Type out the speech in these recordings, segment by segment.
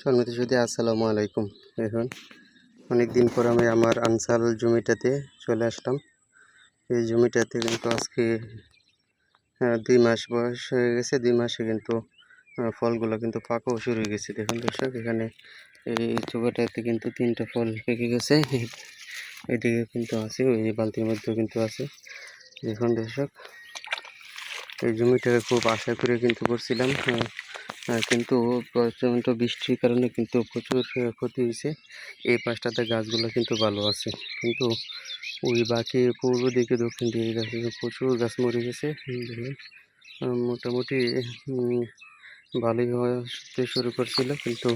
সম্মানিত সুধী, আসসালামু আলাইকুম। এখন অনেক দিন পর আমি আমার আনসাল জমিটাতে চলে আসলাম। এই জমিটাতে কিন্তু আজকে 2 মাস বয়স হয়ে গেছে। 2 মাসে কিন্তু ফলগুলো কিন্তু পাকাও শুরু হয়ে গেছে। দেখুন দর্শক, এখানে এই চোগাটাতে কিন্তু 3টা ফল পেকে গেছে। এদিকে কিন্তু আছে, ওই বালতির মধ্যেও কিন্তু আছে। দেখুন দর্শক, এই জমিটাকে খুব আশা করে কিন্তু করছিলাম, কিন্তু প্রচণ্ড বৃষ্টির কারণে কিন্তু প্রচুর ক্ষতি হয়েছে। এই পাশটাতে গাছগুলো কিন্তু ভালো আছে, কিন্তু ওই বাকি পূর্ব দিকে দক্ষিণ দিকে গাছে প্রচুর গাছ মরে গেছে। দেখুন, মোটামুটি ভালোই হতে শুরু করছিল, কিন্তু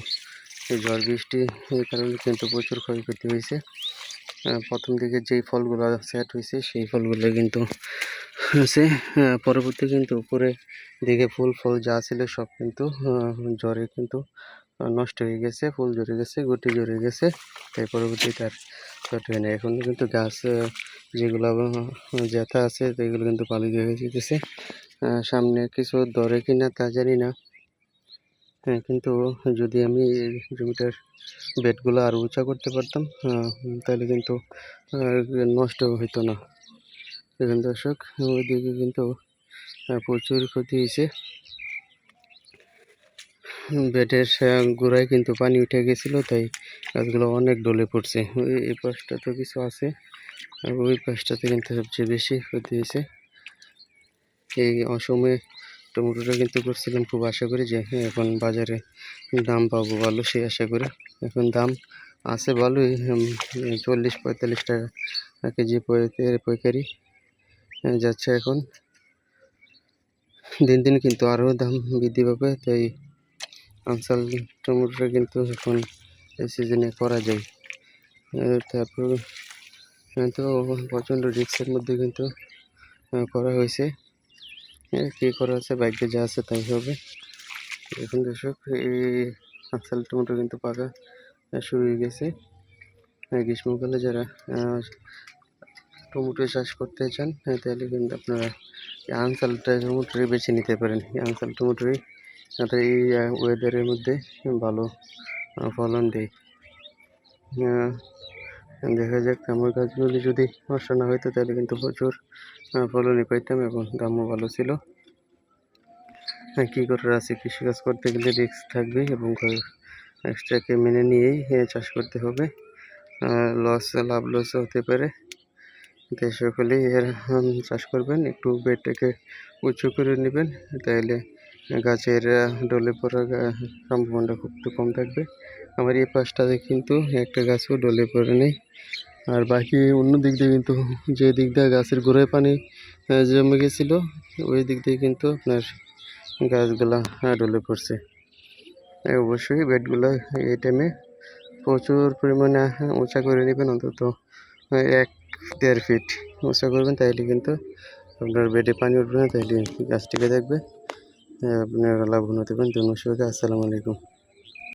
এই ঝড় বৃষ্টির কারণে কিন্তু প্রচুর ক্ষয়ক্ষতি হয়েছে। প্রথম দিকে যেই ফলগুলো সেট হয়েছে সেই ফলগুলো কিন্তু হয়েছে, পরবর্তী কিন্তু উপরে দিকে ফুল ফল যা ছিল সব কিন্তু ঝড়ে কিন্তু নষ্ট হয়ে গেছে। ফুল ঝরে গেছে, গুটি ঝরে গেছে, তাই পরবর্তীতে আর সেট হয় না। এখন কিন্তু গাছ যেগুলো জ্যাঠা আছে সেগুলো কিন্তু পালি হয়ে যেতেছে। সামনে কিছু ধরে কিনা তা জানি না, কিন্তু যদি আমি জমিটার বেডগুলো আরও উঁচা করতে পারতাম তাহলে কিন্তু নষ্ট হইতো না। দেখুন দর্শক, ওইদিকে কিন্তু প্রচুর ক্ষতি হয়েছে। বেডের গোড়ায় কিন্তু পানি উঠে গেছিল, তাই গাছগুলো অনেক ডলে পড়ছে। এই পাশটাতে কিছু আছে, আর ওই পাশটাতে কিন্তু সবচেয়ে বেশি ক্ষতি হয়েছে। এই অসময়ে টমেটোটা কিন্তু করছিলাম খুব আশা করি যে এখন বাজারে দাম পাবো ভালো, সেই আশা করে। এখন দাম আছে ভালোই, 40-45 টাকা কেজি পাইকারি যাচ্ছে। এখন দিন দিন কিন্তু আরও দাম বৃদ্ধি পাবে, তাই আনসাল টমেটোটা কিন্তু এখন এই সিজনে করা যায়। তারপর তো প্রচণ্ড রিস্কের মধ্যে কিন্তু করা হয়েছে। কী করা আছে, ভাগ্যে যা আছে তাই হবে। এখন দর্শক, এই আনসাল টমেটো কিন্তু পাকা শুরু হয়ে গেছে। গ্রীষ্মকালে যারা টমেটো চাষ করতে চান তাহলে কিন্তু আপনারা আনসাল টমেটোই বেছে নিতে পারেন। এই আনসাল টমেটোই এই ওয়েদারের মধ্যে ভালো ফলন দেয়। দেখা যাক, আমার গাছগুলি যদি নষ্ট না হইতো তাহলে কিন্তু প্রচুর ফলনই পাইতাম এবং দামও ভালো ছিল। কী করার আছে, কৃষিকাজ করতে গেলে রিস্ক থাকবে এবং এক্সট্রাকে মেনে নিয়েই চাষ করতে হবে। লাভ লস হতে পারে, তাই সকলেই এর চাষ করবেন। একটু বেডটাকে উঁচু করে নেবেন, তাইলে গাছের ডলে পড়ার সম্ভাবনাটা খুব একটু কম থাকবে। আমার এই পাশটাতে কিন্তু একটা গাছও ডলে পড়ে নেই, আর বাকি অন্য দিক দিয়ে কিন্তু যে দিক দিয়ে গাছের গোড়ায় পানি জমে গেছিলো ওই দিক দিয়ে কিন্তু আপনার গাছগুলা ডলে পড়ছে। অবশ্যই বেডগুলো এই টাইমে প্রচুর পরিমাণে উঁচা করে নেবেন, অন্তত 1-1.5 ফিট উঁচা করবেন, তাইলে কিন্তু আপনার বেডে পানি উঠবে না, তাইলে গাছ টিকে থাকবে। আপনারা লাভবান হতে পারেন। ধন্যবাদ সবাইকে। আসসালামু আলাইকুম।